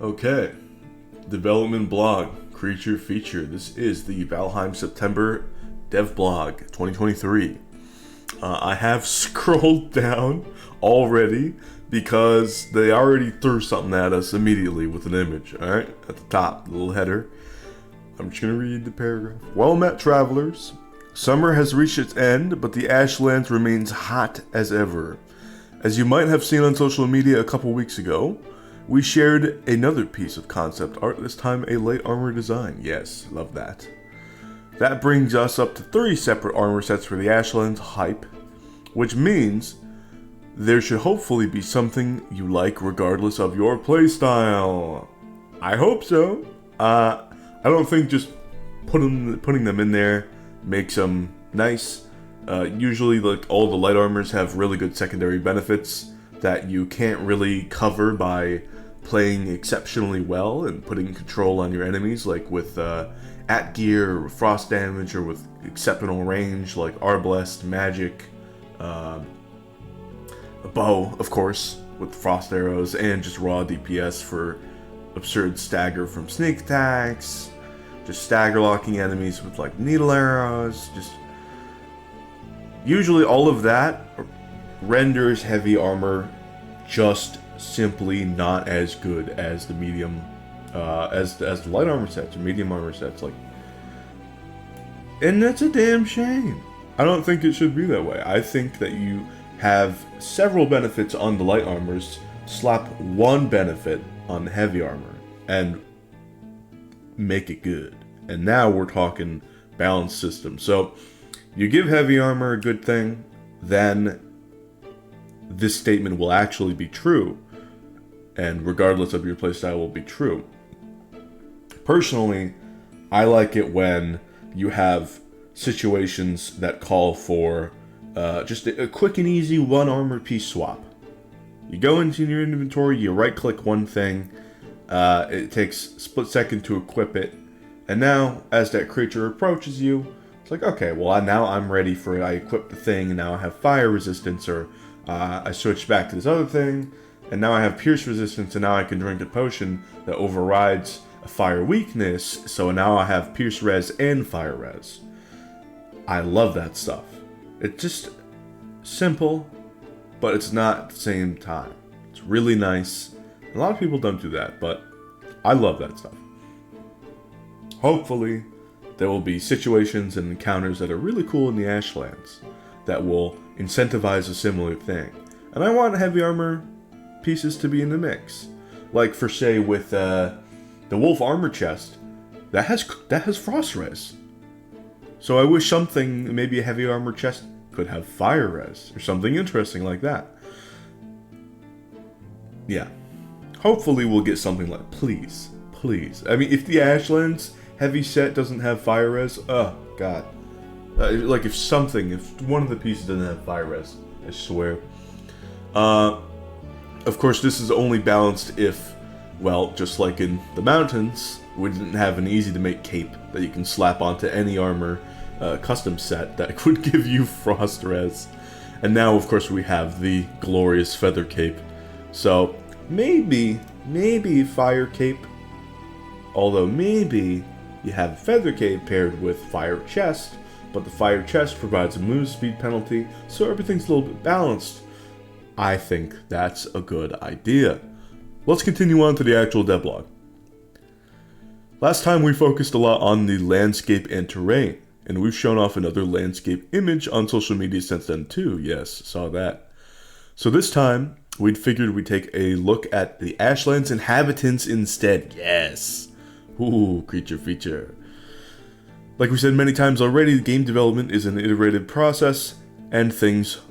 Okay, development blog, creature feature. This is the Valheim September Devblog 2023. I have scrolled down already because they already threw something at us immediately with an image, alright? At the top, the little header. I'm just gonna read the paragraph. Well met, travelers. Summer has reached its end, but the Ashlands remains hot as ever. As you might have seen on social media a couple weeks ago, we shared another piece of concept art, this time a light armor design. Yes, love that. That brings us up to 3 separate armor sets for the Ashlands hype, which means there should hopefully be something you like regardless of your playstyle. I hope so. I don't think just putting them in there makes them nice. Usually, like, all the light armors have really good secondary benefits that you can't really cover by playing exceptionally well and putting control on your enemies, like with at gear, or frost damage, or with exceptional range like Arblast, magic, a bow, of course, with frost arrows, and just raw DPS for absurd stagger from sneak attacks, just stagger locking enemies with like needle arrows. Just usually all of that renders heavy armor just simply not as good as the medium, as the light armor sets or medium armor sets. Like, and that's a damn shame. I don't think it should be that way. I think that you have several benefits on the light armors, slap one benefit on the heavy armor, and make it good. And now we're talking balanced system. So you give heavy armor a good thing, then this statement will actually be true, and regardless of your playstyle will be true. Personally, I like it when you have situations that call for just a quick and easy one armor piece swap. You go into your inventory, you right click one thing, it takes a split second to equip it, and now as that creature approaches you, it's like, okay, well now I'm ready for it. I equip the thing and now I have fire resistance, or I switch back to this other thing, and now I have pierce resistance, and now I can drink a potion that overrides a fire weakness, so now I have pierce res and fire res. I love that stuff. It's just simple, but it's not at the same time. It's really nice. A lot of people don't do that, but I love that stuff. Hopefully, there will be situations and encounters that are really cool in the Ashlands that will incentivize a similar thing. And I want heavy armor pieces to be in the mix. Like, for say, with the wolf armor chest, that has frost res. So I wish something, maybe a heavy armor chest, could have fire res, or something interesting like that. Yeah. Hopefully we'll get something like, please. I mean, if the Ashlands heavy set doesn't have fire res, oh god. Like, if one of the pieces doesn't have fire res, I swear. Of course, this is only balanced if, well, just like in the mountains, we didn't have an easy-to-make cape that you can slap onto any armor custom set that would give you frost res. And now, of course, we have the glorious feather cape. So, maybe fire cape, although maybe you have feather cape paired with fire chest, but the fire chest provides a move speed penalty, so everything's a little bit balanced. I think that's a good idea. Let's continue on to the actual devlog. Last time we focused a lot on the landscape and terrain, and we've shown off another landscape image on social media since then too. Yes, saw that. So this time, we'd figured we'd take a look at the Ashlands inhabitants instead. Yes! Ooh, creature feature. Like we said many times already, game development is an iterative process, and things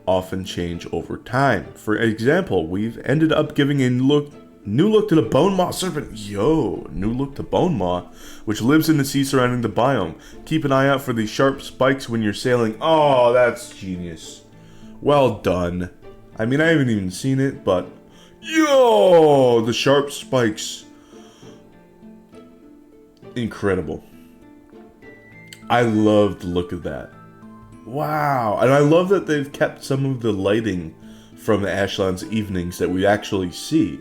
often change over time. For example, we've ended up giving a new look to the bone maw serpent. New look to bone maw, which lives in the sea surrounding the biome. Keep an eye out for these sharp spikes when you're sailing. Oh, that's genius. Well done. I mean, I haven't even seen it, but the sharp spikes. Incredible. I love the look of that. Wow. And I love that they've kept some of the lighting from the Ashlands evenings that we actually see.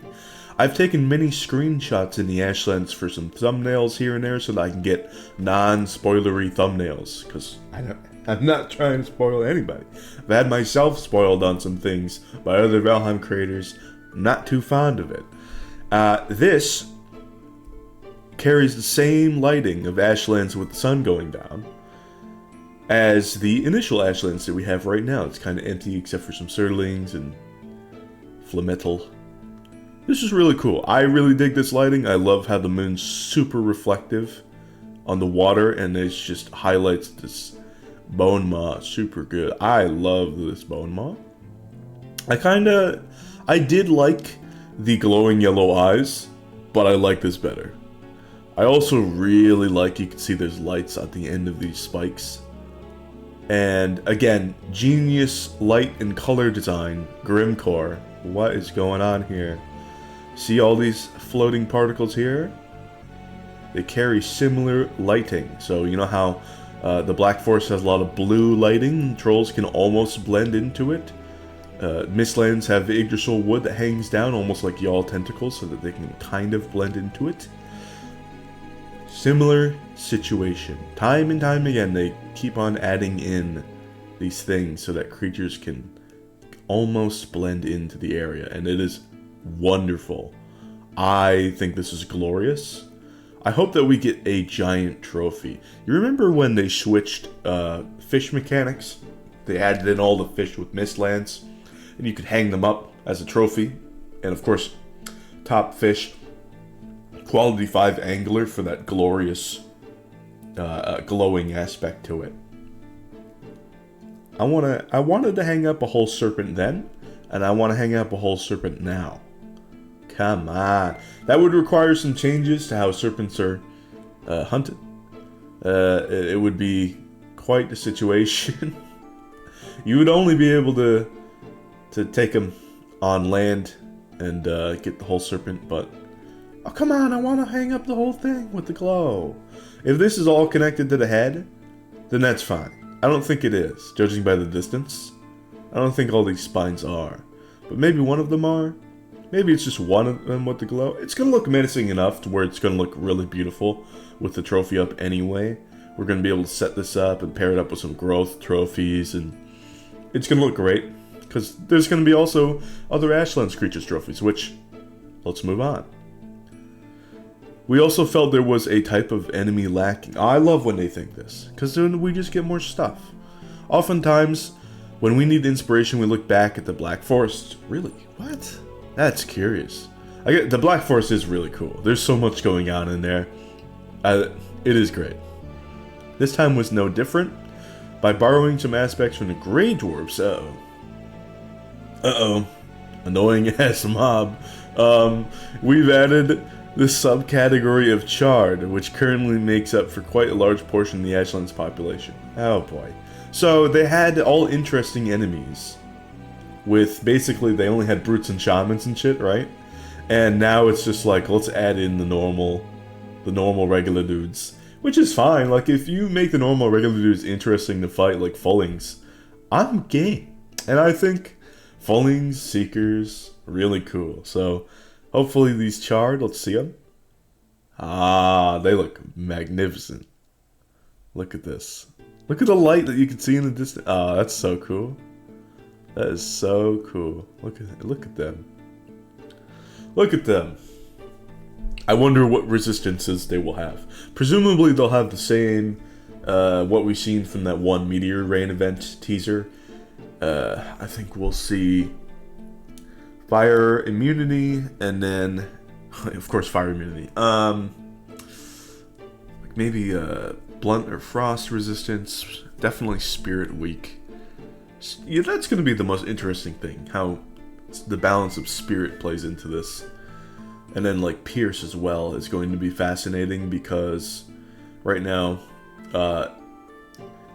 I've taken many screenshots in the Ashlands for some thumbnails here and there so that I can get non-spoilery thumbnails, because I'm not trying to spoil anybody. I've had myself spoiled on some things by other Valheim creators. I'm not too fond of it. This carries the same lighting of Ashlands with the sun going down as the initial Ashlands that we have right now. It's kind of empty except for some Surlings and Flametal. This is really cool. I really dig this lighting. I love how the moon's super reflective on the water, and it just highlights this bone maw super good. I love this bone maw. I did like the glowing yellow eyes, but I like this better. I also really like, you can see there's lights at the end of these spikes. And again, genius light and color design, Grimcore. What is going on here? See all these floating particles here? They carry similar lighting. So you know how the Black Forest has a lot of blue lighting? Trolls can almost blend into it. Mistlands have the Yggdrasil wood that hangs down almost like yaw tentacles so that they can kind of blend into it. Similar situation. Time and time again, they keep on adding in these things so that creatures can almost blend into the area, and it is wonderful. I think this is glorious. I hope that we get a giant trophy. You remember when they switched fish mechanics? They added in all the fish with Mistlands, and you could hang them up as a trophy. And of course, top fish, quality 5 angler for that glorious glowing aspect to it. I wanted to hang up a whole serpent then, and I want to hang up a whole serpent now. Come on. That would require some changes to how serpents are hunted. It would be quite the situation. You would only be able to take them on land and get the whole serpent, but oh, come on, I want to hang up the whole thing with the glow. If this is all connected to the head, then that's fine. I don't think it is, judging by the distance. I don't think all these spines are. But maybe one of them are. Maybe it's just one of them with the glow. It's going to look menacing enough to where it's going to look really beautiful with the trophy up anyway. We're going to be able to set this up and pair it up with some growth trophies, and it's going to look great. Because there's going to be also other Ashlands creatures trophies, which, let's move on. We also felt there was a type of enemy lacking. I love when they think this, because then we just get more stuff. Oftentimes, when we need inspiration, we look back at the Black Forest. Really? What? That's curious. The Black Forest is really cool. There's so much going on in there. It is great. This time was no different. By borrowing some aspects from the Grey Dwarves. Annoying ass mob. We've added the subcategory of Chard, which currently makes up for quite a large portion of the Ashlands population. Oh boy. So they had all interesting enemies. With basically, they only had brutes and shamans and shit, right? And now it's just like, let's add in the normal regular dudes. Which is fine. Like, if you make the normal regular dudes interesting to fight, like Fullings, I'm game. And I think Fullings, Seekers, really cool. So, hopefully these Chard, let's see them. Ah, they look magnificent. Look at this. Look at the light that you can see in the distance. Ah, that's so cool. That is so cool. Look at them. Look at them. I wonder what resistances they will have. Presumably they'll have the same, what we've seen from that one Meteor Rain event teaser. I think we'll see fire immunity, and then, of course, fire immunity. Maybe blunt or frost resistance. Definitely spirit weak. Yeah, that's going to be the most interesting thing, how the balance of spirit plays into this. And then, like, Pierce as well is going to be fascinating, because right now,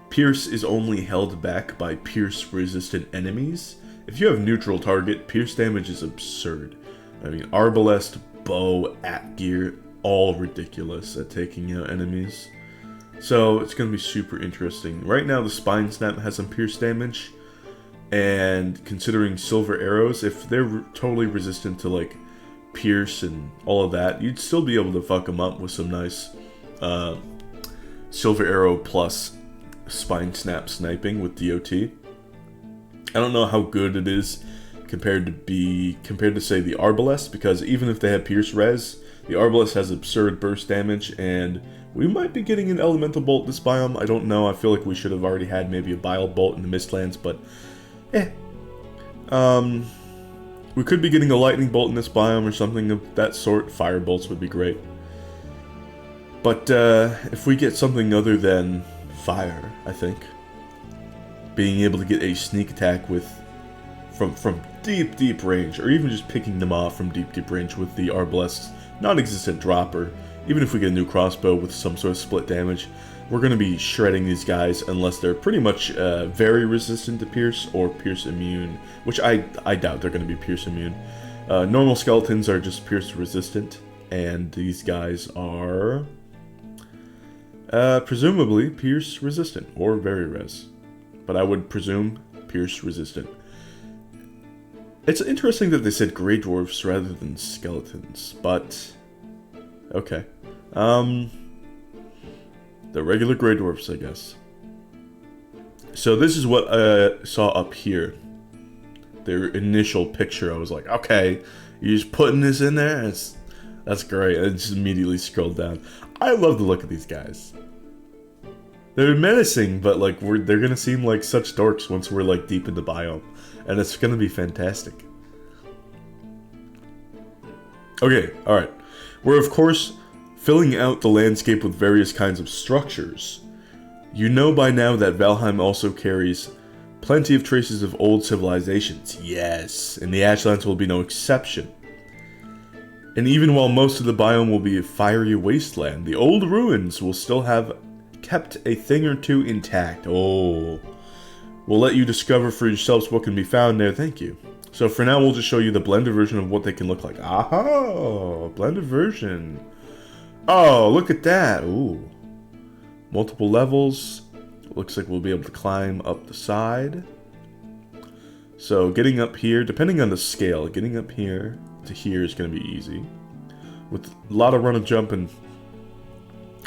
Pierce is only held back by Pierce-resistant enemies. If you have neutral target, Pierce damage is absurd. I mean, Arbalest, Bow, Atgear, all ridiculous at taking out enemies. So, it's going to be super interesting. Right now, the Spine Snap has some Pierce damage. And considering Silver Arrows, if they're totally resistant to, like, pierce and all of that, you'd still be able to fuck them up with some nice silver arrow plus spine snap sniping with DOT. I don't know how good it is compared to say the Arbalest, because even if they have pierce res, the Arbalest has absurd burst damage, and we might be getting an elemental bolt this biome. I don't know. I feel like we should have already had maybe a bile bolt in the Mistlands, but we could be getting a lightning bolt in this biome or something of that sort. Fire bolts would be great. But if we get something other than fire, I think being able to get a sneak attack with from deep range, or even just picking them off from deep range with the Arbalest's non-existent dropper, even if we get a new crossbow with some sort of split damage, we're going to be shredding these guys unless they're pretty much very resistant to pierce or pierce immune, which I doubt they're going to be pierce immune. Normal skeletons are just pierce resistant, and these guys are presumably pierce resistant or very res, but I would presume pierce resistant. It's interesting that they said Grey Dwarfs rather than skeletons, but okay. The regular Grey Dwarfs, I guess. So this is what I saw up here. Their initial picture, I was like, okay, you're just putting this in there? That's great. I just immediately scrolled down. I love the look of these guys. They're menacing, but like they're gonna seem like such dorks once we're like deep in the biome. And it's gonna be fantastic. Okay, alright. We're of course filling out the landscape with various kinds of structures. You know by now that Valheim also carries plenty of traces of old civilizations. Yes, and the Ashlands will be no exception. And even while most of the biome will be a fiery wasteland, the old ruins will still have kept a thing or two intact. Oh. We'll let you discover for yourselves what can be found there, thank you. So for now, we'll just show you the blended version of what they can look like. Aha! Blended version. Oh, look at that. Ooh. Multiple levels. Looks like we'll be able to climb up the side. So getting up here, depending on the scale, getting up here to here is going to be easy. With a lot of run and jump and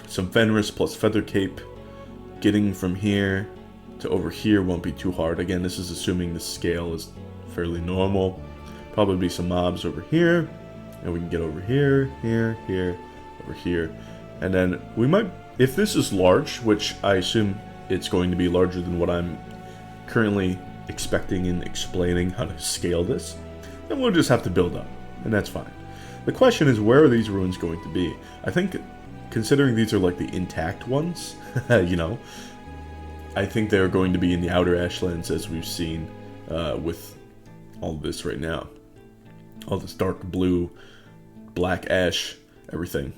some Fenris plus Feather Cape, getting from here to over here won't be too hard. Again, this is assuming the scale is fairly normal. Probably be some mobs over here, and we can get over here, here, over here. And then we might, if this is large, which I assume it's going to be larger than what I'm currently expecting and explaining how to scale this, then we'll just have to build up, and that's fine. The question is, where are these ruins going to be? I think, considering these are like the intact ones, you know, I think they're going to be in the outer Ashlands, as we've seen with all of this right now. All this dark blue, black ash, everything.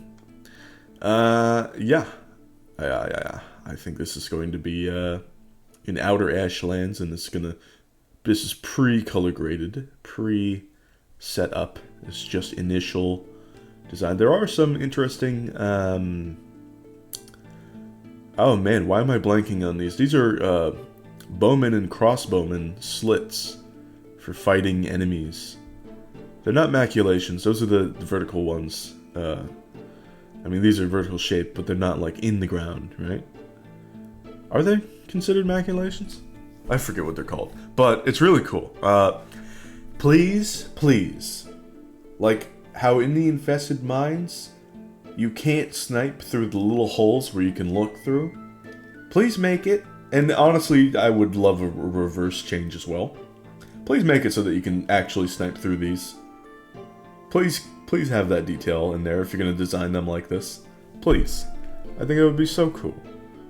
Yeah. I think this is going to be in outer Ashlands, and this is pre-color graded, pre-set up. It's just initial design. There are some interesting... Oh man, why am I blanking on these? These are bowmen and crossbowmen slits for fighting enemies. They're not maculations, those are the vertical ones. I mean, these are vertical shaped, but they're not like in the ground, right? Are they considered maculations? I forget what they're called, but it's really cool. Please, like how in the infested mines, you can't snipe through the little holes where you can look through. Please make it, and honestly, I would love a reverse change as well. Please make it so that you can actually snipe through these. Please have that detail in there if you're going to design them like this. Please. I think it would be so cool.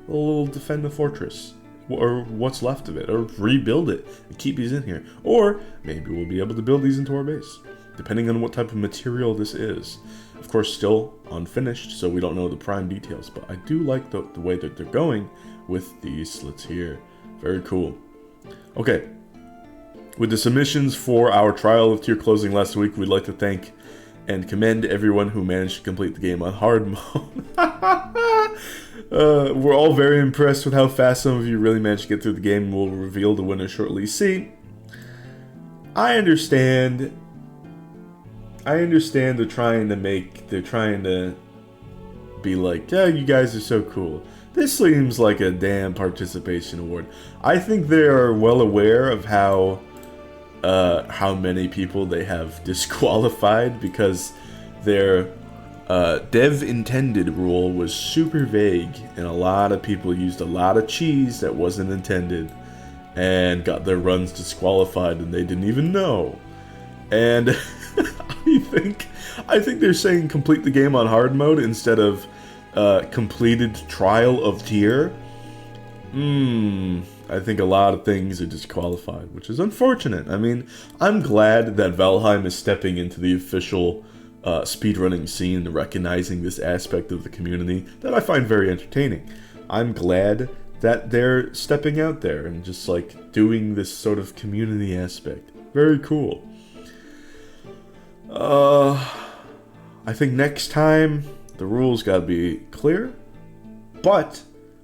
A little defend the fortress, or what's left of it, or rebuild it and keep these in here. Or maybe we'll be able to build these into our base, depending on what type of material this is. Of course, still unfinished, so we don't know the prime details, but I do like the way that they're going with these slits here. Very cool. Okay. With the submissions for our Trial of Tier closing last week, we'd like to thank and commend everyone who managed to complete the game on hard mode. We're all very impressed with how fast some of you really managed to get through the game, and we'll reveal the winner shortly. See, I understand I understand they're trying to be like, yeah, you guys are so cool. This seems like a damn participation award. I think they are well aware of how many people they have disqualified because their dev intended rule was super vague, and a lot of people used a lot of cheese that wasn't intended and got their runs disqualified and they didn't even know. And I think they're saying complete the game on hard mode instead of completed trial of tier. I think a lot of things are disqualified, which is unfortunate. I mean, I'm glad that Valheim is stepping into the official speedrunning scene and recognizing this aspect of the community that I find very entertaining. I'm glad that they're stepping out there and just like doing this sort of community aspect. Very cool. I think next time the rules gotta be clear, but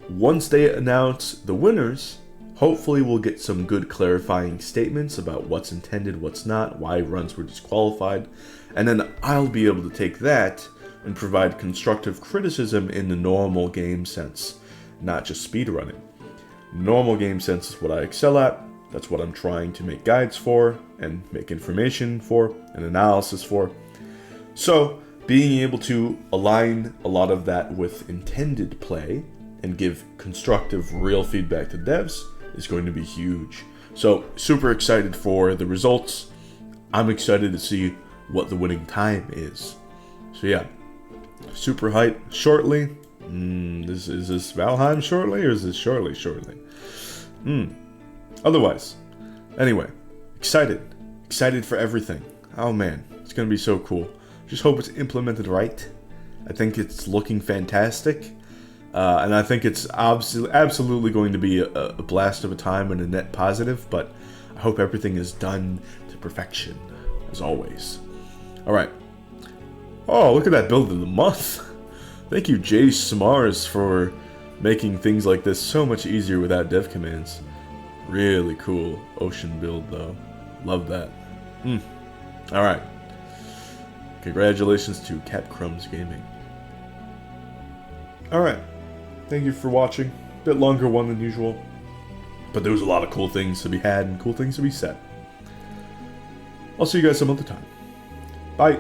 once they announce the winners, hopefully we'll get some good clarifying statements about what's intended, what's not, why runs were disqualified, and then I'll be able to take that and provide constructive criticism in the normal game sense, not just speedrunning. Normal game sense is what I excel at. That's what I'm trying to make guides for, and make information for, and analysis for. So, being able to align a lot of that with intended play and give constructive, real feedback to devs is going to be huge. So, super excited for the results. I'm excited to see what the winning time is. So yeah, super hype. Shortly. Is this Valheim shortly, or is this shortly? Otherwise, anyway, excited for everything. Oh man, it's gonna be so cool. Just hope it's implemented right. I think it's looking fantastic, and I think it's absolutely going to be a blast of a time and a net positive. But I hope everything is done to perfection, as always. All right. Oh, look at that build of the month. Thank you, Jay Smars, for making things like this so much easier without dev commands. Really cool ocean build, though. Love that. Alright. Congratulations to Capcrumbs Gaming. Alright. Thank you for watching. Bit longer one than usual. But there was a lot of cool things to be had and cool things to be said. I'll see you guys some other time. Bye.